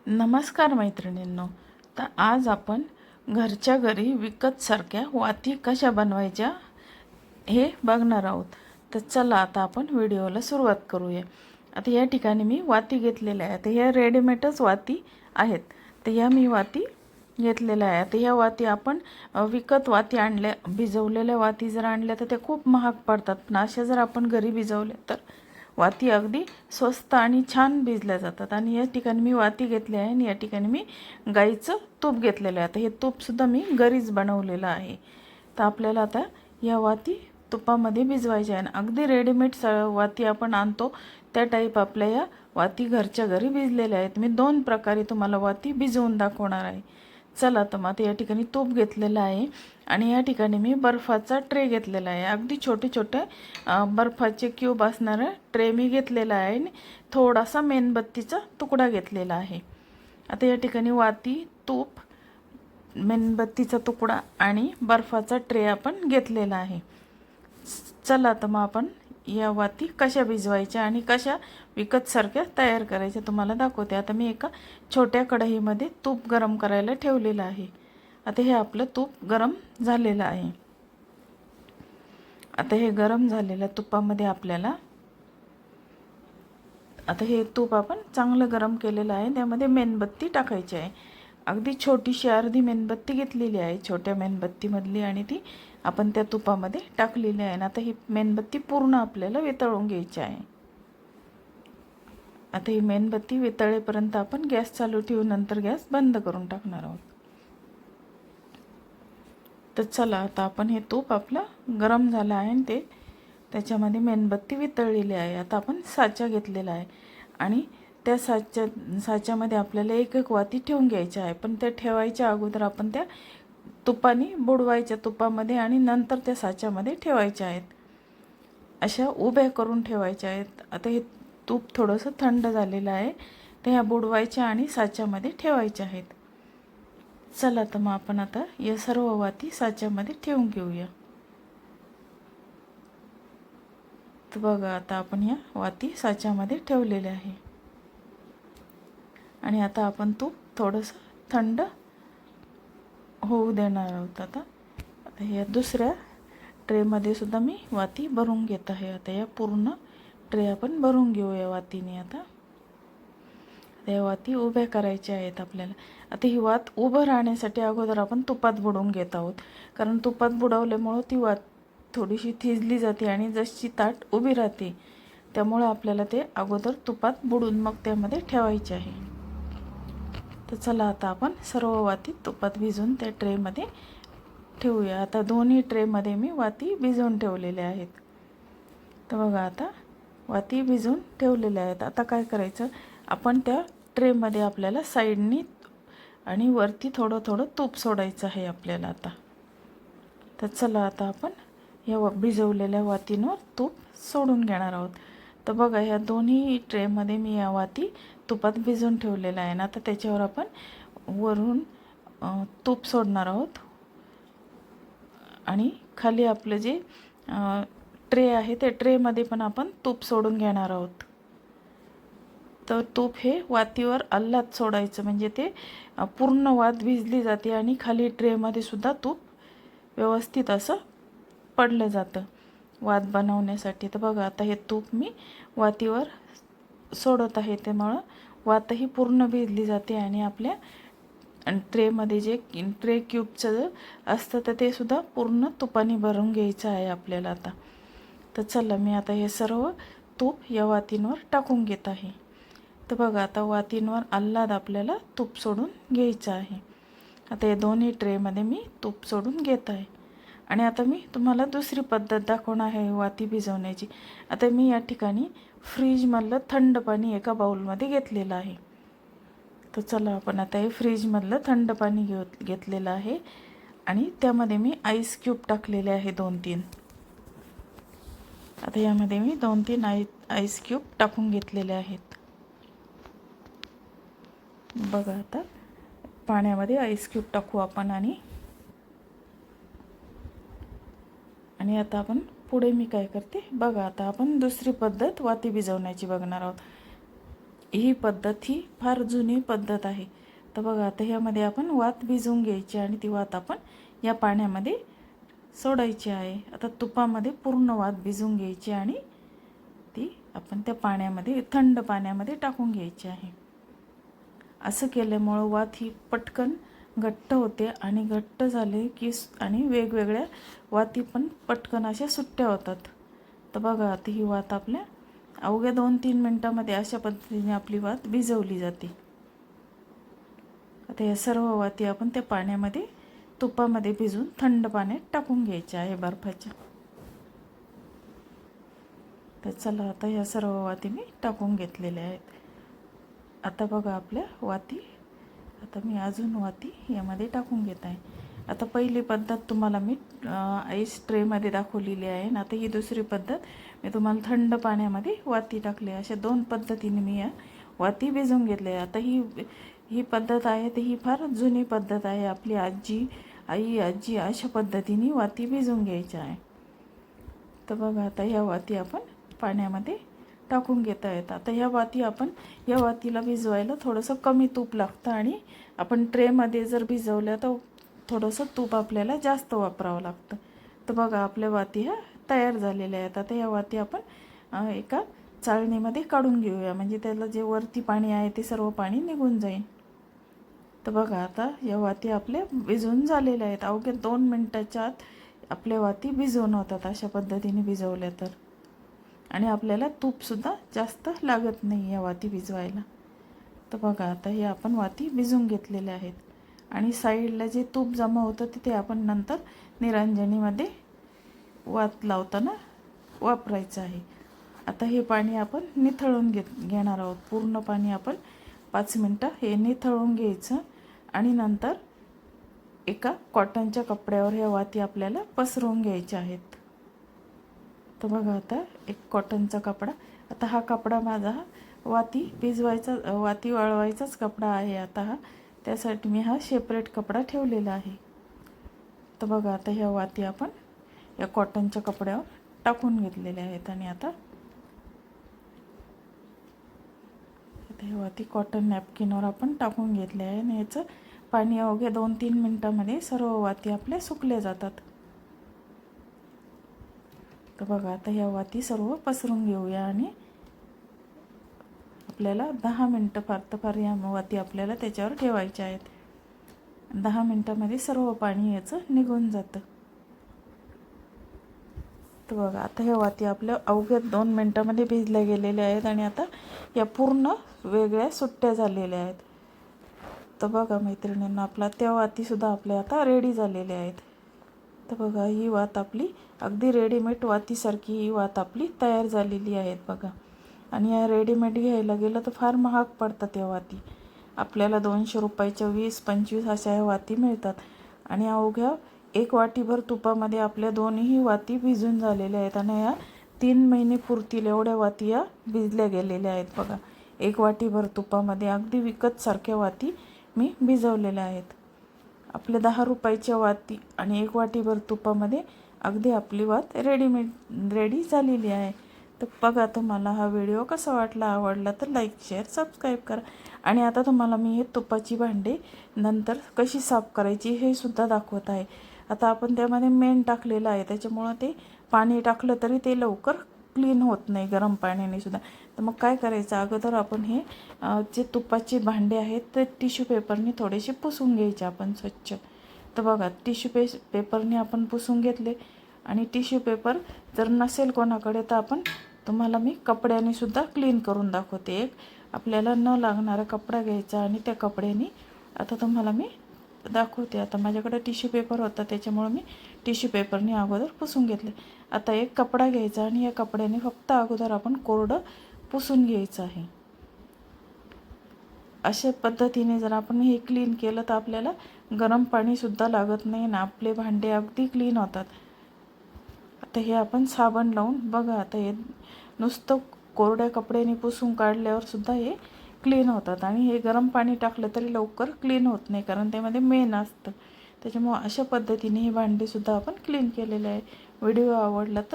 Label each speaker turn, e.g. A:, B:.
A: नमस्कार मैत्रिणींनो. तर आज आपण घरच्या घरी विकतसारख्या वाती कशा बनवायच्या हे बघणार आहोत. तर चला आता आपण व्हिडिओला सुरुवात करूया. आता या ठिकाणी मी वाती घेतलेल्या आहेत. ह्या रेडीमेडच वाती आहेत. तर ह्या मी वाती घेतलेल्या आहेत. तर ह्या वाती आपण विकत वाती आणल्या, भिजवलेल्या वाती जर आणल्या तर त्या खूप महाग पडतात. पण अशा जर आपण घरी भिजवल्या तर वाती अगदी स्वस्त आणि छान भिजल्या जातात. आणि या ठिकाणी मी वाती घेतली आहे आणि या ठिकाणी मी गाईचं तूप घेतलेलं आहे. आता हे तूपसुद्धा मी घरीच बनवलेलं आहे. तर आपल्याला आता या वाती तुपामध्ये भिजवायच्या आहे. अगदी रेडीमेड वाती आपण आणतो त्या टाईप आपल्या या वाती घरच्या घरी भिजलेल्या आहेत. मी 2 प्रकारे तुम्हाला वाती भिजवून दाखवणार आहे. चला तर मग आता या ठिकाणी तूप घेतलेलं आहे आणि या ठिकाणी मी बर्फाचा ट्रे घेतलेला आहे. अगदी छोटे छोटे बर्फाचे क्यूब असणारा ट्रे मी घेतलेला आहे आणि थोडासा मेणबत्तीचा तुकडा घेतलेला आहे. आता या ठिकाणी वाती, तूप, मेणबत्तीचा तुकडा आणि बर्फाचा ट्रे आपण घेतलेला आहे. चला तर मग आपण या वाती कशा भिजवायच्या आणि कशा विकतसारख्या तयार करायच्या तुम्हाला दाखवते. आता मी एका छोट्या कढईमध्ये तूप गरम करायला ठेवलेलं आहे. आता हे आपलं तूप गरम झालेलं आहे. आता हे गरम झालेल्या तुपामध्ये आपल्याला आता हे तूप आपण चांगलं गरम केलेलं आहे. त्यामध्ये मेणबत्ती टाकायची आहे. अगदी छोटीशी अर्धी मेणबत्ती घेतलेली आहे छोट्या मेणबत्तीमधली आणि ती आपण त्या तुपामध्ये टाकलेली आहे. आता ही मेणबत्ती पूर्ण आपल्याला वितळून घ्यायची आहे. आता ही मेणबत्ती वितळेपर्यंत आपण गॅस चालू ठेवून नंतर गॅस बंद करून टाकणार आहोत. तर चला आता आपण हे तूप आपलं गरम झालं आहे आणि त्याच्यामध्ये मेणबत्ती वितळलेली आहे. आता आपण साचा घेतलेला आहे आणि त्या साच्यामध्ये आपल्याला एक एक वाती ठेवून घ्यायच्या आहे. पण त्या ठेवायच्या अगोदर आपण त्या तुपाने बुडवायच्या तुपामध्ये आणि नंतर त्या साच्यामध्ये ठेवायच्या आहेत. अशा उभ्या करून ठेवायच्या आहेत. आता हे तूप थोडंसं थंड झालेलं आहे. तर ह्या बुडवायच्या आणि साच्यामध्ये ठेवायच्या आहेत. चला तर मग आपण आता या सर्व वाती साच्यामध्ये ठेवून घेऊया. तर बघा आता आपण या वाती साच्यामध्ये ठेवलेल्या आहे आणि आता आपण तूप थोडंसं थंड होऊ देणार आहोत. आता या दुसऱ्या ट्रेमध्ये सुद्धा मी वाती भरून घेत आहे. आता या पूर्ण ट्रे आपण भरून घेऊया वातीने. आता या वाती उभ्या करायच्या आहेत आपल्याला. आता ही वात उभं राहण्यासाठी अगोदर आपण तुपात बुडवून घेत आहोत. कारण तुपात बुडवल्यामुळं ती वात थोडीशी थिजली जाते आणि जशी ताट उभी राहते. त्यामुळं आपल्याला ते अगोदर तुपात बुडून मग त्यामध्ये ठेवायचे आहे. तर चला आता आपण सर्व वाती तुपात भिजवून त्या ट्रेमध्ये ठेवूया. आता दोन्ही ट्रेमध्ये मी वाती भिजवून ठेवलेल्या आहेत. तर बघा आता वाती भिजवून ठेवलेल्या आहेत. आता काय करायचं, आपण त्या ट्रेमध्ये आपल्याला साईडनी आणि वरती थोडं थोडं तूप सोडायचं आहे आपल्याला आता. तर चला आता आपण या भिजवलेल्या वातींवर तूप सोडून घेणार आहोत. तर बघा ह्या दोन्ही ट्रेमध्ये मी या वाती तुपात भिजवून ठेवलेलं आहे ना. आता त्याच्यावर आपण वरून तूप सोडणार आहोत आणि खाली आपलं जे ट्रे आहे त्या ट्रेमध्ये पण आपण तूप सोडून घेणार आहोत. तर तूप हे वातीवर अल्लाद सोडायचं म्हणजे ते पूर्ण वात भिजली जाते आणि खाली ट्रेमध्ये सुद्धा तूप व्यवस्थित असं पडलं जातं वात बनवण्यासाठी. तर बघा आता हे तूप मी वातीवर सोडत आहे. त्यामुळं वातही पूर्ण भिजली जाते आणि आपल्या ट्रेमध्ये जे ट्रे क्यूबचं असतं तर ते सुद्धा पूर्ण तुपाने भरून घ्यायचं आहे आपल्याला आता. तर चला मी आता हे सर्व तूप या वातींवर टाकून घेत आहे. तर बघा आता वातींवर अल्लाद आपल्याला तूप सोडून घ्यायचं आहे. आता या दोन्ही ट्रेमध्ये मी तूप सोडून घेत आहे आणि आता मी तुम्हाला दुसरी पद्धत दाखवणार आहे वाती भिजवण्याची. आता मी या ठिकाणी फ्रीजमधलं थंड पाणी एका बाउलमध्ये घेतलेलं आहे. तर चला आपण आता हे फ्रीजमधलं थंड पाणी घेतलेलं आहे आणि त्यामध्ये मी आईस क्यूब टाकलेले आहे 2-3. आता यामध्ये मी 2-3 आईस क्यूब टाकून घेतलेले आहेत. बघा आता पाण्यामध्ये आईस क्यूब टाकू आपण आणि आता आपण पुढे मी काय करते बघा. आता आपण दुसरी पद्धत वाती भिजवण्याची बघणार आहोत. ही पद्धत ही फार जुनी पद्धत आहे. तर बघा आता ह्यामध्ये आपण वात भिजवून घ्यायची आणि ती वात आपण या पाण्यामध्ये सोडायची आहे. आता तुपामध्ये पूर्ण वात भिजवून घ्यायची आणि ती आपण त्या पाण्यामध्ये थंड पाण्यामध्ये टाकून घ्यायची आहे. असं केल्यामुळं वात ही पटकन घट्ट होते आणि घट्ट झाले की आणि वेगवेगळ्या वाती पण पटकन अशा सुट्ट्या होतात. तर बघा आता ही वात आपल्या अवघ्या 2-3 मिनटामध्ये अशा पद्धतीने आपली वात भिजवली जाते. आता या सर्व वाती आपण त्या पाण्यामध्ये तुपामध्ये भिजवून थंड पाण्यात टाकून घ्यायच्या आहे बर्फाच्या. तर चला आता या सर्व वाती मी टाकून घेतलेल्या आहेत. आता बघा आपल्या वाती, आता मी अजून वाती यामध्ये टाकून घेत आहे. आता पहिली पद्धत तुम्हाला मी आईस ट्रेमध्ये दाखवलेली आहे आणि आता ही दुसरी पद्धत मी तुम्हाला थंड पाण्यामध्ये वाती टाकले. अशा 2 पद्धतीने मी या वाती भिजवून घेतल्या. आता ही पद्धत आहे तर ही फार जुनी पद्धत आहे. आपली आजी अशा पद्धतीने वाती भिजवून घ्यायच्या आहे. तर बघा आता ह्या वाती आपण पाण्यामध्ये टाकून घेता येतात. आता ह्या वातीला भिजवायला थोडंसं कमी तूप लागतं आणि आपण ट्रेमध्ये जर भिजवल्या तर थोडंसं तूप आपल्याला जास्त वापरावं लागतं. तर बघा आपल्या वाती ह्या तयार झालेल्या आहेत. आता ह्या वाती आपण एका चाळणीमध्ये काढून घेऊया, म्हणजे त्याला जे वरती पाणी आहे ते सर्व पाणी निघून जाईल. तर बघा आता या वाती आपल्या भिजवून झालेल्या आहेत. अवघ्या 2 मिनटाच्या आत आपल्या वाती भिजवून होतात अशा पद्धतीने भिजवल्या तर. आणि आपल्याला तूपसुद्धा जास्त लागत नाही या वाती भिजवायला. तर बघा आता हे आपण वाती भिजवून घेतलेल्या आहेत आणि साईडला जे तूप जमा होतं तिथे आपण नंतर निरंजनीमध्ये वात लावताना वापरायचं आहे. आता हे पाणी आपण निथळून घेणार आहोत. पूर्ण पाणी आपण 5 मिनटं हे निथळून घ्यायचं आणि नंतर एका कॉटनच्या कपड्यावर ह्या वाती आपल्याला पसरवून घ्यायच्या आहेत. तर बघा आता एक कॉटनचा कपडा, आता हा कपडा माझा वाती वाळवायचाच कपडा आहे. आता त्यासाठी मी हा सेपरेट कपडा ठेवलेला आहे. तर बघा आता ह्या वाती आपण या कॉटनच्या कपड्यावर टाकून घेतलेल्या आहेत आणि आता ह्या वाती कॉटन नॅपकिनवर आपण टाकून घेतले आहे आणि याचं पाणी अवघ्या 2-3 मिनटामध्ये सर्व वाती आपल्या सुकल्या जातात. तर बघा आता ह्या वाती सर्व पसरून घेऊया आणि आपल्याला 10 मिनटं फार तर फार या वाती आपल्याला त्याच्यावर ठेवायच्या आहेत. 10 मिनटामध्ये सर्व पाणी याचं निघून जातं. तर बघा आता ह्या वाती आपल्या अवघ्या 2 मिनटामध्ये भिजल्या गेलेल्या आहेत आणि आता या पूर्ण वेगळ्या सुट्ट्या झालेल्या आहेत. तर बघा मैत्रिणींना आपला त्या वातीसुद्धा आपल्या आता रेडी झालेल्या आहेत. तर बघा ही वात आपली अगदी रेडीमेड वातीसारखी ही वात आपली तयार झालेली आहेत बघा. आणि या रेडीमेड घ्यायला गेलं तर फार महाग पडतात या वाती. आपल्याला 200 रुपयाच्या 20-25 अशा या वाती मिळतात आणि अवघ्या 1 वाटीभर तुपामध्ये आपल्या दोन्ही वाती भिजून झालेल्या आहेत आणि या 3 महिने पुरतील एवढ्या वाती या भिजल्या गेलेल्या आहेत बघा. 1 वाटीभर तुपामध्ये अगदी विकत सारख्या वाती मी भिजवलेल्या आहेत. आपल्या 10 रुपयाच्या वाती आणि 1 वाटीभर तुपामध्ये अगदी आपली वात रेडी झालेली आहे. तर बघा तुम्हाला हा व्हिडिओ कसा वाटला, आवडला तर लाईक, शेअर, सबस्क्राईब करा. आणि आता तुम्हाला मी हे तुपाची भांडे नंतर कशी साफ करायची हे सुद्धा दाखवत आहे. आता आपण त्यामध्ये मेण टाकलेलं आहे त्याच्यामुळं ते पाणी टाकलं तरी ते लवकर क्लीन होत नाही गरम पाण्याने सुद्धा. तर मग काय करायचं, अगोदर आपण हे जे तुपाचे भांडे आहेत ते टिश्यू पेपरने थोडेसे पुसून घ्यायचे आपण स्वच्छ. तर बघा टिश्यू पेपरने आपण पुसून घेतले आणि टिश्यू पेपर जर नसेल कोणाकडे तर आपण तुम्हाला मी कपड्याने सुद्धा क्लीन करून दाखवते. एक आपल्याला न लागणारा कपडा घ्यायचा आणि त्या कपड्याने आता तुम्हाला मी दाखवते. आता माझ्याकडे टिश्यू पेपर होता त्याच्यामुळे मी टिश्यू पेपरने अगोदर पुसून घेतले. आता एक कपडा घ्यायचा आणि या कपड्याने फक्त अगोदर आपण कोरडं पुसून घ्यायचं आहे. अशा पद्धतीने जर आपण हे क्लीन केलं तर आपल्याला गरम पाणीसुद्धा लागत नाही आणि आपले भांडे अगदी क्लीन होतात. आता हे आपण साबण लावून बघा, आता हे नुसतं कोरड्या कपड्याने पुसून काढल्यावर सुद्धा हे क्लीन होतात आणि हे गरम पाणी टाकलं तरी लवकर क्लीन होत नाही कारण त्यामध्ये मेण असतं. त्याच्यामुळे अशा पद्धतीने हे भांडेसुद्धा आपण क्लीन केलेले आहे. व्हिडिओ आवडला तर